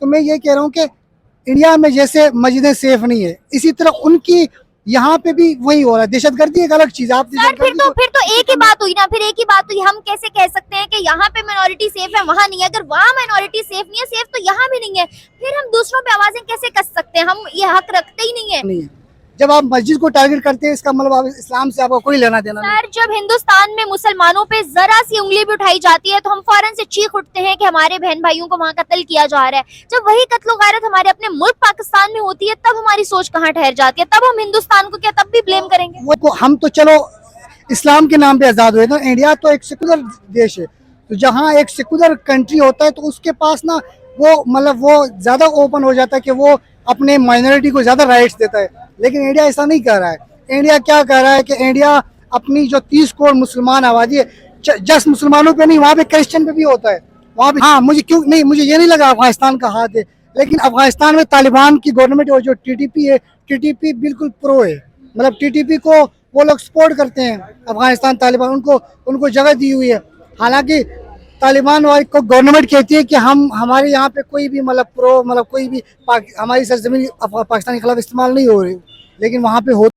तो मैं ये कह रहा हूँ कि इंडिया में जैसे मस्जिदें सेफ नहीं है, इसी तरह उनकी यहाँ पे भी वही हो रहा है। दहशतगर्दी एक अलग चीज है। आप सर फिर तो एक ही बात हुई ना, फिर एक ही बात हुई। हम कैसे कह सकते हैं कि यहाँ पे माइनॉरिटी सेफ है वहाँ नहीं है? अगर वहाँ माइनॉरिटी सेफ नहीं है, सेफ तो यहाँ भी नहीं है, फिर हम दूसरों पे आवाजें कैसे कस सकते हैं? हम ये हक रखते ही नहीं है। नहीं है। जब आप मस्जिद को टारगेट करते हैं, इसका मतलब आप इस्लाम से आपका कोई लेना देना नहीं। सर जब हिंदुस्तान में मुसलमानों पे जरा सी उंगली भी उठाई जाती है तो हम फौरन से चीख उठते हैं कि हमारे बहन भाइयों को वहाँ कत्ल किया जा रहा है। जब वही कत्ल गारत हमारे अपने मुल्क पाकिस्तान में होती है तब हमारी सोच कहाँ ठहर जाती है? तब हम हिंदुस्तान को क्या तब भी ब्लेम करेंगे? वो हम तो चलो इस्लाम के नाम पे आज़ाद हुए ना। इंडिया तो एक सेकुलर देश है, तो जहाँ एक सेकुलर कंट्री होता है तो उसके पास ना वो मतलब वो ज़्यादा ओपन हो जाता है कि वो अपने माइनॉरिटी को ज़्यादा राइट्स देता है। लेकिन इंडिया ऐसा नहीं कर रहा है। इंडिया क्या कर रहा है कि इंडिया अपनी जो 30 करोड़ मुसलमान आबादी है, जस्ट मुसलमानों पे नहीं, वहाँ पे क्रिश्चियन पे भी होता है वहाँ पे। हाँ, मुझे क्यों नहीं, मुझे ये नहीं लगा अफगानिस्तान का हाथ है, लेकिन अफगानिस्तान में तालिबान की गवर्नमेंट और जो टीटीपी है, टीटीपी बिल्कुल प्रो है। मतलब टीटीपी को वो लोग सपोर्ट करते हैं। अफगानिस्तान तालिबान उनको उनको जगह दी हुई है। हालांकि तालिबान वाली को गवर्नमेंट कहती है कि हम हमारे यहाँ पे कोई भी मतलब प्रो मतलब कोई भी हमारी सरजमीन पाकिस्तान के खिलाफ इस्तेमाल नहीं हो रही, लेकिन वहाँ पे हो।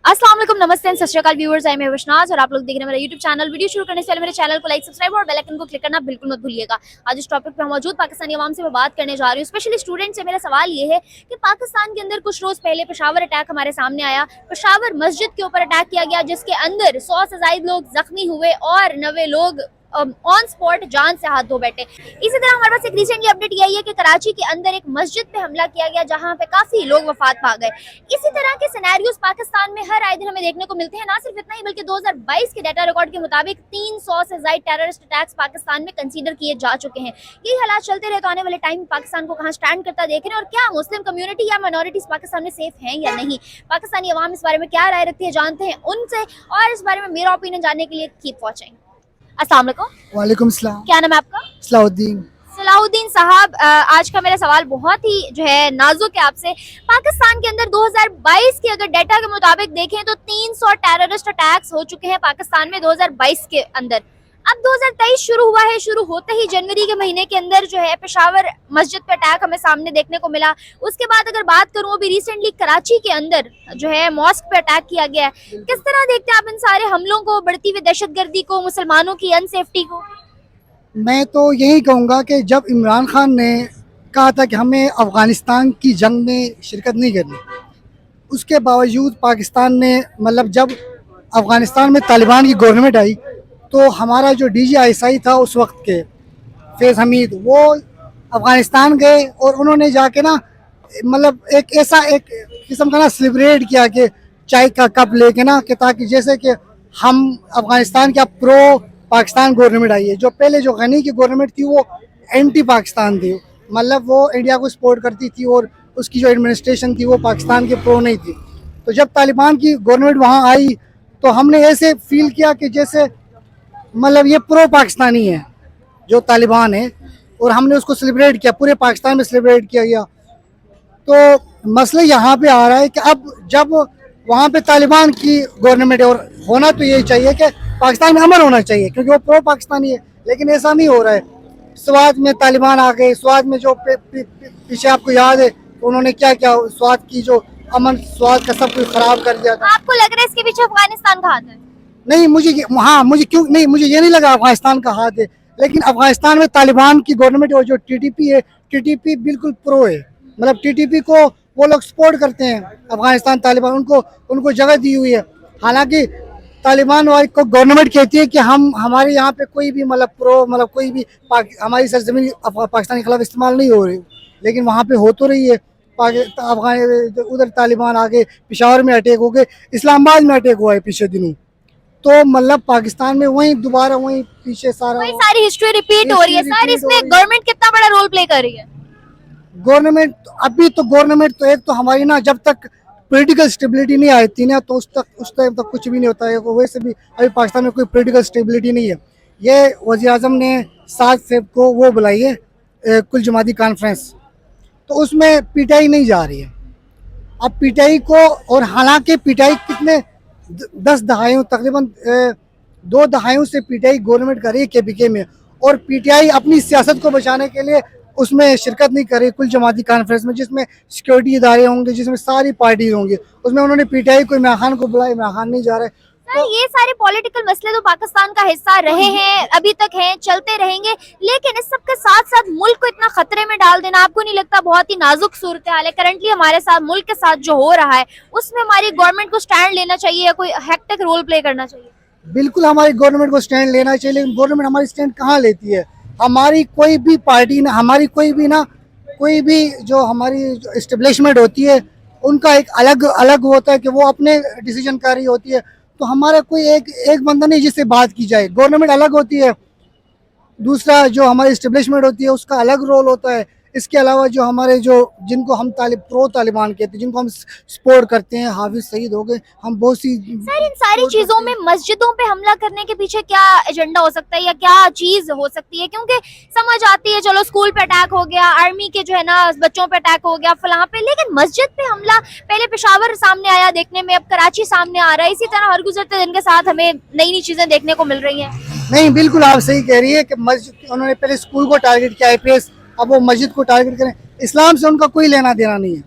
अस्सलाम वालेकुम, नमस्ते, सत श्री अकाल व्यूअर्स, आई मैं विश्वनाथ और आप लोग देख रहे हैं मेरा यूट्यूब चैनल। वीडियो शुरू करने से पहले मेरे चैनल को लाइक, सब्सक्राइब और बेल आइकन को क्लिक करना बिल्कुल मत भूलिएगा। आज इस टॉपिक पे मौजूद पाकिस्तानी अवाम से मैं बात करने जा रही हूँ। स्पेशली स्टूडेंट से मेरा सवाल ये है कि पाकिस्तान के अंदर कुछ रोज पहले पेशावर अटैक हमारे सामने आया। पेशावर मस्जिद के ऊपर अटैक किया गया जिसके अंदर 100 से ज्यादा लोग जख्मी हुए और 90 लोग ऑन स्पॉट जान से हाथ धो बैठे। इसी तरह हमारे पास एक रिसेंटली अपडेट ये आई है कि कराची के अंदर एक मस्जिद पे हमला किया गया जहां पे काफी लोग वफात पा गए। इसी तरह के सिनेरियोस पाकिस्तान में हर आए दिन हमें देखने को मिलते हैं। ना सिर्फ इतना ही बल्कि 2022 के डाटा रिकॉर्ड के मुताबिक 300 से ज्यादा टेररिस्ट अटैक्स पाकिस्तान में कंसीडर किए जा चुके हैं। यही हालात चलते रहे तो आने वाले टाइम पाकिस्तान को कहाँ स्टैंड करता देख रहे हैं, और क्या मुस्लिम कम्युनिटी या माइनॉरिटीज पाकिस्तान में सेफ हैं या नहीं? पाकिस्तानी अवाम इस बारे में क्या राय रखती है जानते हैं उनसे, और इस बारे में मेरा ओपिनियन जानने के लिए कीप वॉचिंग। अस्सलाम वालेकुम। वालेकुम सलाम। क्या नाम है आपका? सलाउद्दीन। सलाहुद्दीन साहब, आज का मेरा सवाल बहुत ही जो है नाजुक है आपसे। पाकिस्तान के अंदर 2022 के अगर डाटा के मुताबिक देखें तो 300 टेररिस्ट अटैक्स हो चुके हैं पाकिस्तान में 2022 के अंदर। अब 2023 शुरू हुआ है, शुरू होते ही जनवरी के महीने के अंदर जो है पेशावर मस्जिद पे अटैक हमें सामने देखने को मिला। उसके बाद अगर बात करूं अभी रिसेंटली कराची के अंदर जो है मॉस्क पे अटैक किया गया है। किस तरह देखते हैं आप इन सारे हमलों को, बढ़ती हुई दहशतगर्दी को, मुसलमानों की अनसेफ्टी को? मैं तो यही कहूँगा कि जब इमरान खान ने कहा था कि हमें अफ़गानिस्तान की जंग में शिरकत नहीं करनी, उसके बावजूद पाकिस्तान ने मतलब जब अफ़गानिस्तान में तालिबान की गवर्नमेंट आई तो हमारा जो DGI था उस वक्त के फैज़ हमीद, वो अफ़गानिस्तान गए और उन्होंने जाके ना मतलब एक ऐसा एक किस्म का ना सेलिब्रेट किया कि चाय का कप लेके ना, कि ताकि जैसे कि हम अफ़गानिस्तान का प्रो पाकिस्तान गवर्नमेंट आई है। जो पहले जो गनी की गवर्नमेंट थी वो एंटी पाकिस्तान थी, मतलब वो इंडिया को सपोर्ट करती थी और उसकी जो एडमिनिस्ट्रेशन थी वो पाकिस्तान के प्रो नहीं थी। तो जब तालिबान की गवर्नमेंट वहाँ आई तो हमने ऐसे फील किया कि जैसे मतलब ये प्रो पाकिस्तानी है जो तालिबान है, और हमने उसको सेलिब्रेट किया, पूरे पाकिस्तान में सेलिब्रेट किया गया। तो मसला यहाँ पे आ रहा है कि अब जब वहाँ पे तालिबान की गवर्नमेंट है, और होना तो यही चाहिए कि पाकिस्तान में अमन होना चाहिए क्योंकि वो प्रो पाकिस्तानी है, लेकिन ऐसा नहीं हो रहा है। स्वात में तालिबान आ गए, स्वात में जो पीछे आपको याद है तो उन्होंने क्या किया, स्वात की जो अमन स्वात का सब कुछ खराब कर दिया था। आपको लग रहा है इसके पीछे अफगानिस्तान का हाथ है? नहीं, मुझे क्यों नहीं, मुझे ये नहीं लगा अफगानिस्तान का हाथ है, लेकिन अफगानिस्तान में तालिबान की गवर्नमेंट और जो टीटीपी है, टीटीपी बिल्कुल प्रो है। मतलब टीटीपी को वो लोग सपोर्ट करते हैं। अफगानिस्तान तालिबान उनको जगह दी हुई है। हालांकि तालिबान वाली को गवर्नमेंट कहती है कि हम हमारे यहाँ पे कोई भी मतलब प्रो मतलब कोई भी हमारी सरजमीन पाकिस्तान के खिलाफ इस्तेमाल नहीं हो रही, लेकिन वहाँ पे हो तो रही है। अफगान उधर तालिबान आगे पेशावर में अटैक हो गए, इस्लामाबाद में अटैक हुआ है पिछले दिनों। तो मतलब पाकिस्तान में वही दोबारा वही पीछे वही सारी हिस्ट्री रिपीट हो रही है सर। इसमें गवर्नमेंट कितना बड़ा रोल प्ले कर रही है? गवर्नमेंट तो एक तो हमारी ना जब तक पॉलिटिकल स्टेबिलिटी नहीं आती ना तो उस टाइम तक कुछ भी नहीं होता है। वैसे भी अभी पाकिस्तान में कोई पॉलिटिकल स्टेबिलिटी नहीं है। ये वज़ीर आज़म ने 7 फ़रवरी को वो बुलाई है कुल जमाती कॉन्फ्रेंस, तो उसमें पीटीआई नहीं जा रही है। अब पीटीआई को, और हालांकि पीटीआई कितने 10 दहाइयों तकरीबन 2 दहाइयों से पीटीआई गवर्नमेंट कर रही है केपीके में, और पीटीआई अपनी सियासत को बचाने के लिए उसमें शिरकत नहीं कर रही कुल जमाती कॉन्फ्रेंस में, जिसमें सिक्योरिटी इदारे होंगे, जिसमें सारी पार्टी होंगी, उसमें उन्होंने पीटीआई को, इमरान खान को बुलाया, इमरान खान नहीं जा रहे। सर ये सारे पॉलिटिकल मसले तो पाकिस्तान का हिस्सा रहे हैं, अभी तक हैं, चलते रहेंगे, लेकिन इस सब के साथ साथ मुल्क को इतना खतरे में डाल देना आपको नहीं लगता बहुत ही नाजुक सूरत हाल है करंटली हमारे साथ, मुल्क के साथ जो हो रहा है उसमें हमारी गवर्नमेंट को स्टैंड लेना चाहिए या कोई हेक्टिक रोल प्ले करना चाहिए? बिल्कुल हमारी गवर्नमेंट को स्टैंड लेना चाहिए, लेकिन गवर्नमेंट हमारी स्टैंड कहाँ लेती है? हमारी कोई भी पार्टी ना, हमारी कोई भी जो हमारी इस्टेब्लिशमेंट होती है, उनका एक अलग अलग होता है कि वो अपने डिसीजन कर रही होती है। तो हमारा कोई एक बंदा नहीं जिससे बात की जाए। गवर्नमेंट अलग होती है, दूसरा जो हमारी इस्टेब्लिशमेंट होती है उसका अलग रोल होता है। इसके अलावा जो हमारे जो जिनको हम प्रो तालिबान कहते हैं, जिनको हम सपोर्ट करते हैं, हाफिज सईद हो गए, हम बहुत सी। सर इन सारी चीजों में मस्जिदों पे हमला करने के पीछे क्या एजेंडा हो सकता है या क्या चीज हो सकती है? क्योंकि समझ आती है चलो स्कूल पे अटैक हो गया, आर्मी के जो है ना बच्चों पे अटैक हो गया फलां पे, लेकिन मस्जिद पे हमला पहले पेशावर सामने आया देखने में, अब कराची सामने आ रहा है, इसी तरह हर गुजरते दिन के साथ हमें नई नई चीजें देखने को मिल रही हैं। नहीं, बिल्कुल आप सही कह रही है कि मस्जिद, उन्होंने पहले स्कूल को टारगेट किया आईपीएस, अब वो मस्जिद को टारगेट करें। इस्लाम से उनका कोई लेना देना नहीं है।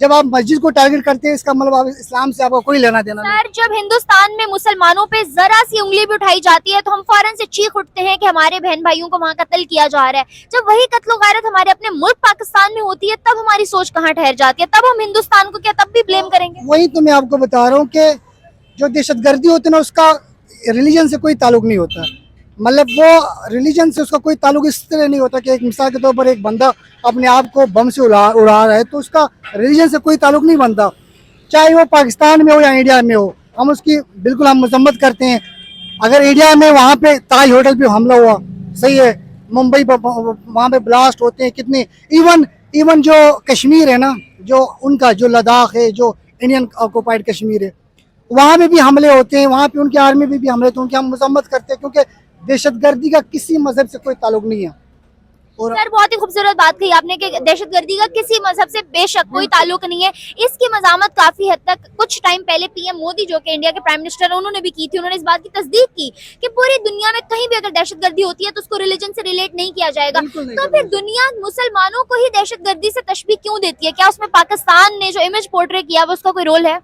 जब आप मस्जिद को टारगेट करते हैं इसका मतलब आप इस्लाम से आपका कोई लेना देना नहीं। सर जब हिंदुस्तान में मुसलमानों पे जरा सी उंगली भी उठाई जाती है तो हम फौरन से चीख उठते हैं कि हमारे बहन भाइयों को वहाँ कत्ल किया जा रहा है। जब वही कत्ल गारत हमारे अपने मुल्क पाकिस्तान में होती है तब हमारी सोच कहाँ ठहर जाती है? तब हम हिंदुस्तान को क्या तब भी ब्लेम करेंगे? वही तो मैं आपको बता रहा हूँ कि जो दहशतगर्दी होती है ना, उसका रिलीजन से कोई ताल्लुक नहीं होता। मतलब वो रिलीजन से उसका कोई ताल्लुक इस तरह नहीं होता कि एक मिसाल के तौर पर एक बंदा अपने आप को बम से उड़ा रहा है तो उसका रिलीजन से कोई ताल्लुक नहीं बनता, चाहे वो पाकिस्तान में हो या इंडिया में हो। हम उसकी बिल्कुल हम मजम्मत करते हैं। अगर इंडिया में वहाँ पे ताज होटल पे हमला हुआ, सही है, मुंबई वहाँ पे ब्लास्ट होते हैं कितने, इवन जो कश्मीर है ना, जो उनका जो लद्दाख है, जो इंडियन ऑक्युपाइड कश्मीर है, वहाँ पे भी हमले होते हैं, वहाँ पे उनकी आर्मी पे भी हमले होते हैं, उनकी हम मजम्मत करते हैं, क्योंकि दहशतगर्दी का किसी मजहब से कोई ताल्लुक नहीं है। और सर बहुत ही खूबसूरत बात कही आपने कि दहशतगर्दी का किसी मजहब से बेशक कोई ताल्लुक नहीं है। इसकी मजामत काफी हद तक कुछ टाइम पहले पीएम मोदी जो कि इंडिया के प्राइम मिनिस्टर है उन्होंने भी की थी। उन्होंने इस बात की तस्दीक की कि पूरी दुनिया में कहीं भी अगर दहशतगर्दी होती है तो उसको रिलीजन से रिलेट नहीं किया जाएगा। तो फिर दुनिया मुसलमानों को ही दहशतगर्दी से तशबीह क्यों देती है? क्या उसमें पाकिस्तान ने जो इमेज पोर्ट्रे किया वो उसका कोई रोल है?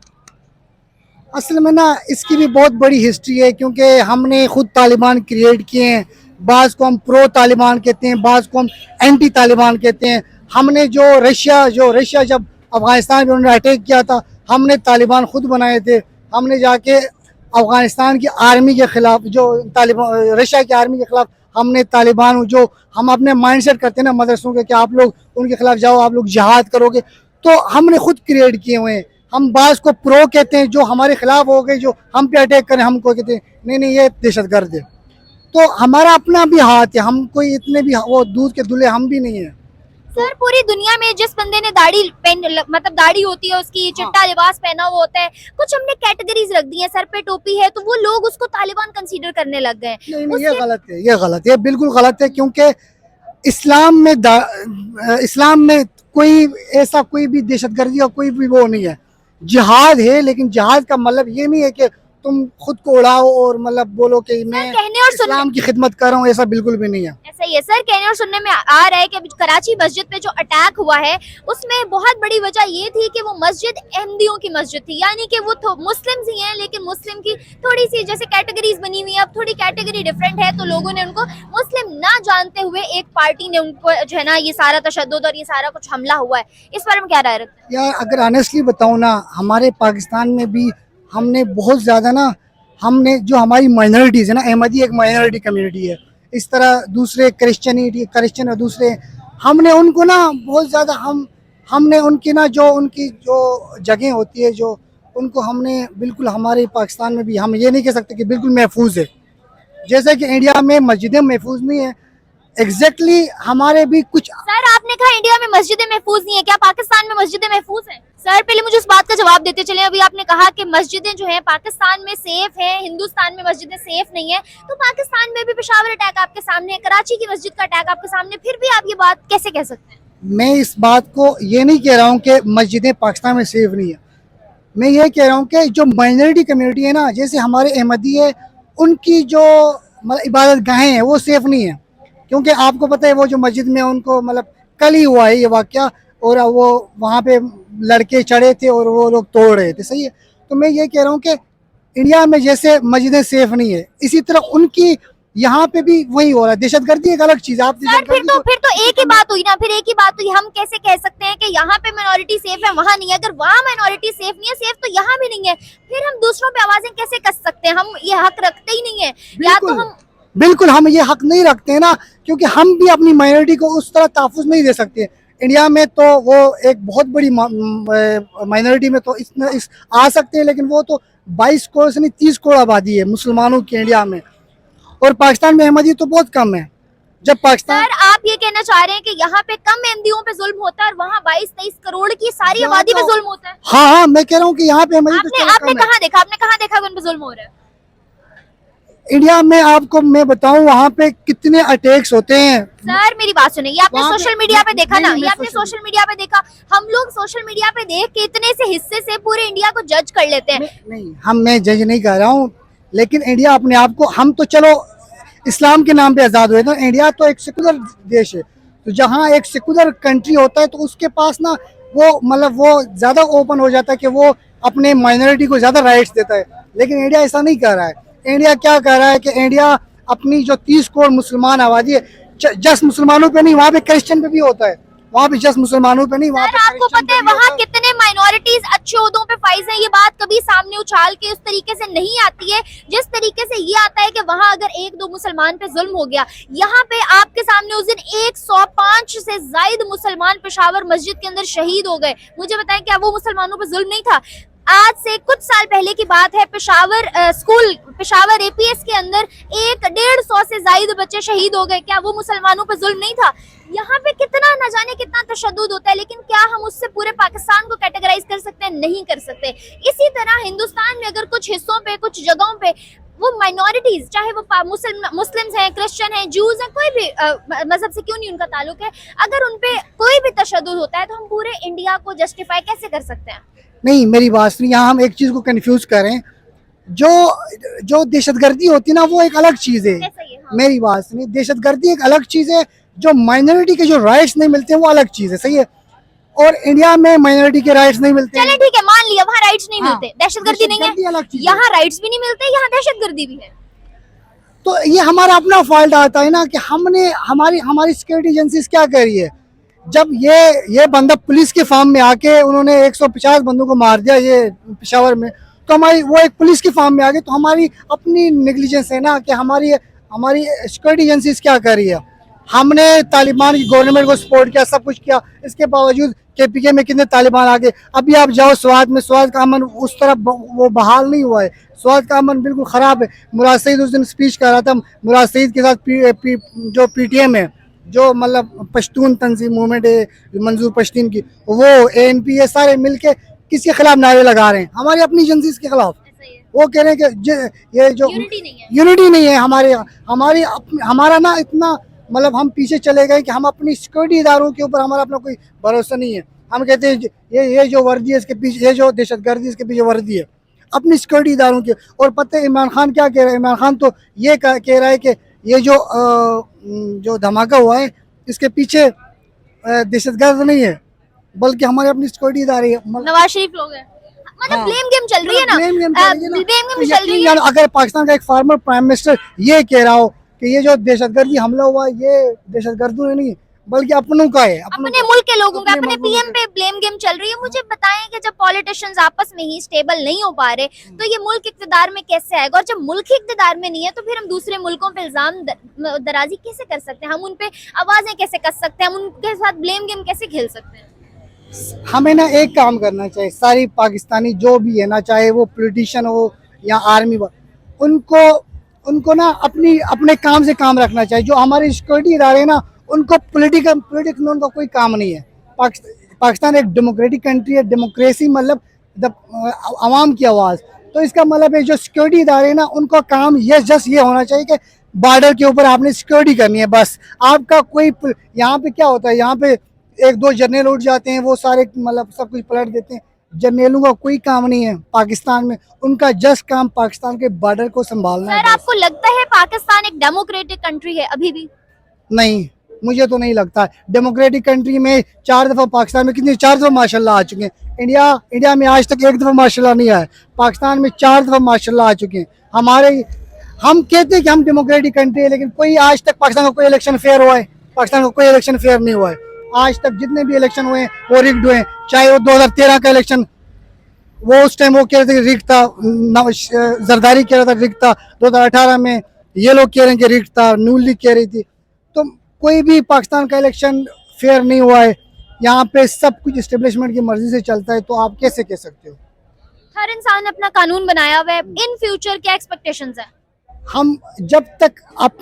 असल में ना इसकी भी बहुत बड़ी हिस्ट्री है, क्योंकि हमने खुद तालिबान क्रिएट किए हैं। बाज़ को हम प्रो तालिबान कहते हैं, बाज़ को हम एंटी तालिबान कहते हैं। हमने जो रशिया जब अफ़गानिस्तान में उन्होंने अटैक किया था, हमने तालिबान खुद बनाए थे। हमने जाके अफ़गानिस्तान की आर्मी के ख़िलाफ़, जो तालिबान रशिया की आर्मी के ख़िलाफ़ हमने तालिबान, जो हम अपने माइंड सेट करते हैं ना मदरसों के कि आप लोग उनके खिलाफ़ जाओ, आप लोग जिहाद करोगे, तो हमने खुद क्रिएट किए हुए हैं। हम बाज़ को प्रो कहते हैं, जो हमारे खिलाफ हो गए, जो हम पे अटैक करें, हमको कहते हैं नहीं ये दहशतगर्द है। तो हमारा अपना भी हाथ है, हम कोई इतने भी वो दूध के दूल्हे हम भी नहीं है। सर पूरी दुनिया में जिस बंदे ने दाढ़ी मतलब दाढ़ी होती है उसकी, चिट्टा लिबास पहना हुआ होता है, कुछ हमने कैटेगरीज रख दी हैं, सर पे टोपी है तो वो लोग उसको तालिबान कंसीडर करने लग गए। नहीं, ये गलत है, ये गलत है, बिल्कुल गलत है। क्योंकि इस्लाम में कोई ऐसा कोई भी दहशतगर्दी का कोई भी वो नहीं है। जिहाद है, लेकिन जिहाद का मतलब ये नहीं है कि तुम खुद को उड़ाओ और मतलब बोलो कि मैं कहने और इस्लाम की खिदमत कर रहा हूँ, ऐसा बिल्कुल भी नहीं है। ऐसा ही है सर, कहने और सुनने में आ रहा है कि कराची मस्जिद पे जो अटैक हुआ है उसमें बहुत बड़ी वजह ये थी कि वो मस्जिद अहमदियों की मस्जिद थी, यानी कि वो मुस्लिम्स ही हैं लेकिन मुस्लिम की थोड़ी सी जैसे कैटेगरीज बनी हुई है, अब थोड़ी कैटेगरी डिफरेंट है, तो लोगों ने उनको मुस्लिम ना जानते हुए एक पार्टी ने उनको जो है ना ये सारा तशद्दुद और ये सारा कुछ हमला हुआ है, इस बारे में क्या राय रखते हैं? यार अगर ऑनेस्टली बताऊँ ना, हमारे पाकिस्तान में भी हमने बहुत ज़्यादा ना, हमने जो हमारी माइनॉरिटीज़ है ना, अहमदी एक माइनॉरिटी कम्युनिटी है, इस तरह दूसरे क्रिश्चियन और दूसरे, हमने उनको ना बहुत ज़्यादा हमने उनकी ना उनकी जो जगह होती है, जो उनको हमने बिल्कुल, हमारे पाकिस्तान में भी हम ये नहीं कह सकते कि बिल्कुल महफूज है। जैसे कि इंडिया में मस्जिदें महफूज नहीं है, एग्जैक्टली हमारे भी कुछ। सर आपने कहा इंडिया में मस्जिदें महफूज नहीं है, क्या पाकिस्तान में मस्जिदें महफूज हैं? सर पहले मुझे उस बात का जवाब देते चले, अभी आपने कहा कि मस्जिदें जो हैं पाकिस्तान में सेफ हैं, हिंदुस्तान में मस्जिदें सेफ नहीं है, तो पाकिस्तान में भी पेशावर अटैक आपके सामने है, कराची की मस्जिद का अटैक आपके सामने, फिर भी आप ये बात कैसे कह सकते हैं? मैं इस बात को ये नहीं कह रहा हूँ कि मस्जिदें पाकिस्तान में सेफ नहीं है, मैं ये कह रहा हूँ कि जो माइनॉरिटी कम्युनिटी है ना, जैसे हमारे अहमदी है, उनकी जो मतलब इबादत गाहें हैं वो सेफ नहीं है, क्योंकि आपको पता है वो जो मस्जिद में उनको मतलब कल ही हुआ है ये वाक़या, और वो वहाँ पे लड़के चढ़े थे और वो लोग तोड़ रहे थे, सही है। तो मैं ये कह रहा हूँ कि इंडिया में जैसे मस्जिदें सेफ नहीं है, इसी तरह उनकी यहाँ पे भी वही हो रहा है। दहशतगर्दी एक अलग चीज़ है, आप सर फिर तो एक ही बात हुई ना, फिर एक ही बात हुई। हम कैसे कह सकते हैं कि यहाँ पे माइनॉरिटी सेफ है वहाँ नहीं है? अगर वहाँ माइनॉरिटी सेफ नहीं है, सेफ तो यहाँ भी नहीं है, फिर हम दूसरों पे आवाजें कैसे कस सकते हैं? हम ये हक रखते ही नहीं है, या तो हम बिल्कुल हम ये हक नहीं रखते हैं ना, क्योंकि हम भी अपनी माइनॉरिटी को उस तरह तहफ़्फ़ुज़ नहीं दे सकते। इंडिया में तो वो एक बहुत बड़ी माइनॉरिटी में तो इस आ सकते हैं, लेकिन वो तो 22 करोड़ से नहीं 30 करोड़ आबादी है मुसलमानों की इंडिया में, और पाकिस्तान में अहमदी तो बहुत कम है। जब पाकिस्तान सर आप ये कहना चाह रहे हैं कि यहाँ पे कम अहमदियों पे जुल्म होता है और वहाँ 22-23 करोड़ की सारी आबादी पे जुल्म होता है? हाँ, मैं कह रहा हूँ कि यहाँ पे अहमदी तो आपने कहाँ देखा, आपने कहाँ देखा कि उन पे जुल्म हो रहा है? इंडिया में आपको मैं बताऊं वहाँ पे कितने अटैक्स होते हैं। सर मेरी बात सुनिए, ये आपने सोशल मीडिया पे देखा ना, ये आपने सोशल सोशल मीडिया पे देखा। हम लोग सोशल मीडिया पे देख के इतने से हिस्से से पूरे इंडिया को जज कर लेते हैं। नहीं, मैं जज नहीं कर रहा हूँ, लेकिन इंडिया अपने आप को, हम तो चलो इस्लाम के नाम पे आज़ाद हुए थे, इंडिया तो एक सेकुलर देश है, तो जहाँ एक सेकुलर कंट्री होता है तो उसके पास ना वो मतलब वो ज़्यादा ओपन हो जाता है कि वो अपने माइनॉरिटी को ज़्यादा राइट्स देता है, लेकिन इंडिया ऐसा नहीं कर रहा है। इंडिया क्या कर रहा है कि इंडिया अपनी जो 30 करोड़ मुसलमान आबादी है, जस्ट मुसलमानों पे नहीं, वहाँ पे क्रिश्चियन पे भी होता है, वहाँ पे जस्ट मुसलमानों पे नहीं, वहाँ पे आपको पता है वहाँ कितने माइनॉरिटीज अच्छे ओहदों पे फाइज हैं? ये बात कभी सामने उछाल के उस तरीके से नहीं आती है जिस तरीके से ये आता है कि वहाँ अगर 1-2 मुसलमान पे जुल्म हो गया। यहाँ पे आपके सामने उस दिन 105 से ज्यादा मुसलमान पेशावर मस्जिद के अंदर शहीद हो गए। मुझे बताएं क्या वो मुसलमानों पे जुल्म नहीं था? आज से कुछ साल पहले की बात है, पेशावर एपीएस के अंदर 150 से ज्यादा बच्चे शहीद हो गए। क्या वो मुसलमानों पर जुल्म नहीं था? यहाँ पे कितना न जाने कितना तशद्दुद होता है, लेकिन क्या हम उससे पूरे पाकिस्तान को कैटेगराइज कर सकते हैं? नहीं कर सकते। इसी तरह हिंदुस्तान में अगर कुछ हिस्सों पे, कुछ जगहों पे वो माइनॉरिटीज, चाहे वो मुस्लिम्स हैं, क्रिश्चियन हैं, जूज हैं, कोई भी मजहब से क्यों नहीं उनका ताल्लुक है, अगर उनपे कोई भी तशद्दुद होता है तो हम पूरे इंडिया को जस्टिफाई कैसे कर सकते हैं? नहीं, मेरी बात सुनिए, यहाँ हम एक चीज़ को कंफ्यूज करें, जो दहशतगर्दी होती है ना वो एक अलग चीज़ है। हाँ। मेरी बात सुनिए, दहशतगर्दी एक अलग चीज़ है, जो माइनॉरिटी के जो राइट्स नहीं मिलते हैं वो अलग चीज़ है, सही है। और इंडिया में माइनॉरिटी के राइट्स नहीं मिलते। चलें ठीक है, मान लिया वहाँ राइट्स नहीं हाँ, मिलते, दहशतगर्दी नहीं है। अलग चीज़ यहाँ राइट्स भी नहीं मिलते, यहाँ दहशतगर्दी भी है। तो ये हमारा अपना फॉल्ट आता है ना कि हमने हमारी सिक्योरिटी एजेंसीज क्या कर रही है। जब ये बंदा पुलिस के फार्म में आके उन्होंने 150 बंदों को मार दिया ये पेशावर में, तो वो एक पुलिस के फार्म में आ गए, तो हमारी अपनी नेग्लिजेंस है ना कि हमारी सिक्योरिटी एजेंसीज क्या कर रही है। हमने तालिबान की गवर्नमेंट को सपोर्ट किया, सब कुछ किया, इसके बावजूद KPK में कितने तालिबान आ गए। अभी आप जाओ स्वात में, स्वात का अमन उस तरह वो बहाल नहीं हुआ है, स्वात का अमन बिल्कुल ख़राब है। मुराद सईद उस दिन स्पीच कर रहा था, मुराद सईद के साथ जो PTM है, जो मतलब पश्तून तंजीम मूवमेंट है मंजूर पश्तीन की, वो ANP ये सारे मिलके किसके खिलाफ नारे लगा रहे हैं? हमारी अपनी एजेंसीज के खिलाफ। वो कह रहे हैं कि ये जो यूनिटी नहीं है हमारा ना इतना मतलब हम पीछे चले गए कि हम अपनी सिक्योरिटी इदारों के ऊपर हमारा अपना कोई भरोसा नहीं है। हम कहते हैं ये जो वर्दी है इसके पीछे, ये जो दहशतगर्दी इसके पीछे वर्दी है अपनी सिक्योरिटी इदारों की। और पता है इमरान खान क्या कह रहा है? इमरान खान तो ये कह रहा है कि ये जो धमाका हुआ है इसके पीछे दहशतगर्द नहीं है, बल्कि हमारे अपनी सिक्योरिटी इदारे हैं। नवाज शरीफ लोग हैं, मतलब ब्लेम गेम चल रही है ना, ब्लेम गेम चल रही है। अगर पाकिस्तान का एक फॉर्मर प्राइम मिनिस्टर ये कह रहा हो कि ये जो दहशतगर्दी हमला हुआ ये दहशतगर्दों नहीं बल्कि अपनों का है, अपने मुल्क के लोगों का, अपने PM पे ब्लेम गेम चल रही है। मुझे बताएं कि जब पॉलिटिशियंस आपस में ही स्टेबल नहीं हो पा रहे तो ये मुल्क इक़्तिदार में कैसे आएगा? और जब मुल्क ही इक़्तिदार में नहीं है तो फिर हम दूसरे मुल्कों पे इल्जाम दराजी कैसे कर सकते हैं? हम उन पे आवाजें कैसे कर सकते हैं? हम उनके साथ ब्लेम गेम कैसे खेल सकते हैं? हमें ना एक काम करना चाहिए, सारी पाकिस्तानी जो भी है ना, चाहे वो पॉलिटिशियन हो या आर्मी, उनको ना अपने काम से काम रखना चाहिए। जो हमारे सिक्योरिटी इदारे हैं ना, उनको पॉलिटिक्स में उनका कोई काम नहीं है। पाकिस्तान एक डेमोक्रेटिक कंट्री है, डेमोक्रेसी मतलब आवाम की आवाज़। तो इसका मतलब है जो सिक्योरिटी इदारे हैं ना, उनका काम ये जस्ट ये होना चाहिए कि बॉर्डर के ऊपर आपने सिक्योरिटी करनी है बस। आपका कोई यहाँ पे क्या होता है, यहाँ पे एक दो जर्नल उठ जाते हैं, वो सारे मतलब सब कुछ पलट देते हैं। जर्नलों का कोई काम नहीं है पाकिस्तान में, उनका जस्ट काम पाकिस्तान के बॉर्डर को संभालना है सर बस। आपको लगता है पाकिस्तान एक डेमोक्रेटिक कंट्री है अभी भी? नहीं, मुझे तो नहीं लगता। डेमोक्रेटिक कंट्री में 4 दफ़ा पाकिस्तान में कितनी 4 दफ़ा माशाल्लाह आ चुके हैं। इंडिया में आज तक 1 दफ़ा माशाल्लाह नहीं आया। पाकिस्तान में 4 दफ़ा माशाल्लाह आ चुके हैं। हम कहते हैं कि हम डेमोक्रेटिक कंट्री है, लेकिन कोई आज तक पाकिस्तान का कोई इलेक्शन फेयर हुआ है? पाकिस्तान का कोई इलेक्शन फेयर नहीं हुआ है। आज तक जितने भी इलेक्शन हुए हैं वो रिग्ड हुए हैं। चाहे वो 2013 का इलेक्शन, वो उस टाइम वो कह रहे थे रिग्ड था, जरदारी कह रहा था रिग्ड था। 2018 में ये लोग कह रहे हैं कि रिग्ड था, नून लीग कह रही थी। तो कोई भी पाकिस्तान का इलेक्शन फेयर नहीं हुआ है। यहाँ पे सब कुछ इस्टेब्लिशमेंट की मर्जी से चलता है, तो आप कैसे कह सकते हो? हर इंसान ने अपना कानून बनाया हुआ है, इन फ्यूचर क्या एक्सपेक्टेशंस है? हम जब तक आप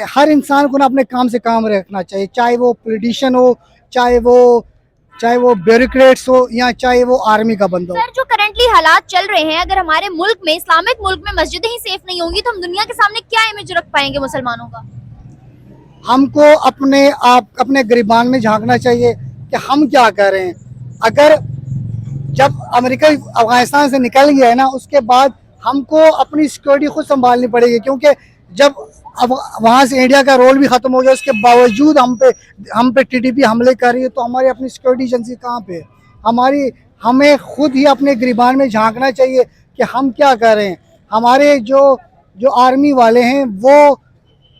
हर इंसान को ना अपने काम से काम रखना चाहिए, चाहे वो पॉलिटिशियन हो, चाहे वो ब्यूरोक्रेट्स हो, या चाहे वो आर्मी का बंदा हो। सर जो करंटली हालात चल रहे हैं, अगर हमारे मुल्क में, इस्लामिक मुल्क में मस्जिदें ही सेफ नहीं होंगी तो हम दुनिया के सामने क्या इमेज रख पाएंगे मुसलमानों का? हमको अपने गिरबान में झांकना चाहिए कि हम क्या कर रहे हैं। अगर जब अमेरिका अफगानिस्तान से निकल गया है ना, उसके बाद हमको अपनी सिक्योरिटी खुद संभालनी पड़ेगी, क्योंकि जब अब वहाँ से इंडिया का रोल भी ख़त्म हो गया, उसके बावजूद हम पे टीटीपी हमले कर रही है, तो हमारी अपनी सिक्योरिटी एजेंसी कहाँ पे है? हमें खुद ही अपने गिरबान में झांकना चाहिए कि हम क्या कर रहे हैं। हमारे जो आर्मी वाले हैं, वो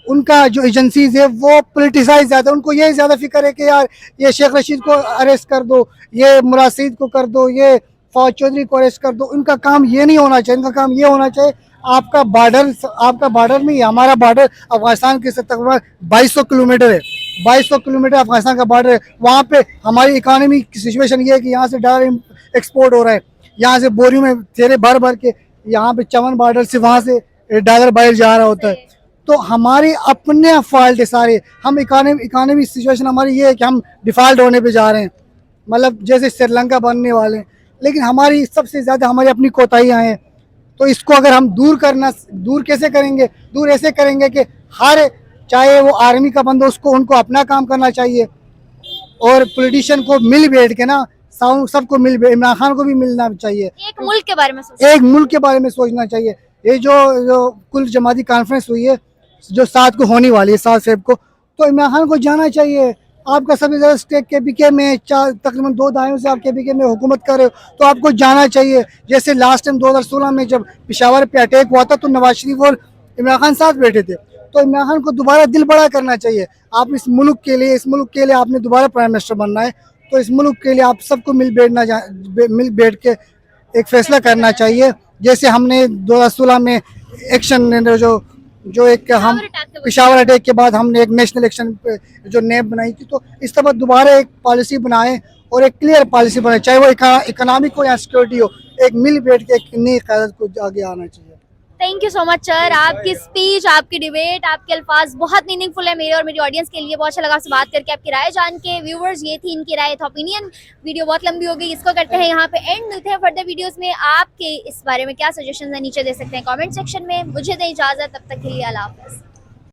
उनका जो एजेंसीज है वो पोलिटिसाइज ज़्यादा, उनको ये ज़्यादा फिक्र है कि यार ये शेख रशीद को अरेस्ट कर दो, ये मुराद सईद को कर दो, ये फौज चौधरी को अरेस्ट कर दो। उनका काम ये नहीं होना चाहिए। इनका काम ये होना चाहिए आपका बॉर्डर नहीं है, हमारा बॉर्डर अफगानिस्तान के तकरीबन 2200 किलोमीटर है। 2200 किलोमीटर अफगानिस्तान का बॉर्डर है। वहाँ पे हमारी इकानमी की सिचुएशन ये है कि यहाँ से डॉलर एक्सपोर्ट हो रहा है, यहाँ से बोरियों में थैले भर भर के यहाँ पे चमन बॉर्डर से वहाँ से डॉलर बाहर जा रहा होता है। तो हमारे अपने फॉल्ट है सारे। हम इकानमी सिचुएशन हमारी ये है कि हम डिफ़ॉल्ट होने पे जा रहे हैं, मतलब जैसे श्रीलंका बनने वाले हैं। लेकिन हमारी सबसे ज़्यादा हमारी अपनी कोताहियाँ हैं। तो इसको अगर हम दूर कैसे करेंगे? दूर ऐसे करेंगे कि चाहे वो आर्मी का बंदा, उनको अपना काम करना चाहिए, और पॉलिटिशियन को मिल बैठ के ना सबको इमरान खान को भी मिलना चाहिए। एक मुल्क के बारे में सोचना चाहिए। ये जो कुल जमाती कॉन्फ्रेंस हुई है, जो 7 को होने वाली है, 7 फेब को, तो इमरान खान को जाना चाहिए। आपका सबसे ज़्यादा स्टेक केपीके में, तकरीबन 2 दहाइयों से आप केपीके में हुकूमत कर रहे हो, तो आपको जाना चाहिए। जैसे लास्ट टाइम 2016 में जब पेशावर पे अटैक हुआ था, तो नवाज शरीफ और इमरान खान साथ बैठे थे। तो इमरान खान को दोबारा दिल बड़ा करना चाहिए। आप इस मुल्क के लिए आपने दोबारा प्राइम मिनिस्टर बनना है, तो इस मुल्क के लिए आप सबको मिल बैठ के एक फैसला करना चाहिए। जैसे हमने 2016 में एक्शन जो एक हम पेशावर अटैक के बाद हमने एक नेशनल एक्शन जो नेब बनाई थी, तो इस तरह दोबारा एक पॉलिसी बनाए और एक क्लियर पॉलिसी बनाए, चाहे वो इकोनॉमिक हो या सिक्योरिटी हो। एक मिल बैठ के एक नई क़यादत को आगे आना चाहिए। Thank you so much sir. आपकी स्पीच, आपकी डिबेट, आपके अल्फाज बहुत मीनिंगफुल है मेरे और मेरी ऑडियंस के लिए। बहुत अच्छा लगा आपसे बात करके, आपकी राय जान के। व्यूवर्स, ये थी इनकी राय, था ओपिनियन। वीडियो बहुत लंबी हो गई, इसको करते हैं यहाँ पे एंड। मिलते हैं फर्दर वीडियोस में। आपके इस बारे में क्या सजेशन है नीचे दे सकते हैं कमेंट सेक्शन में। मुझे दें इजाजत, तब तक के लिए अल्लाह हाफ़िज़।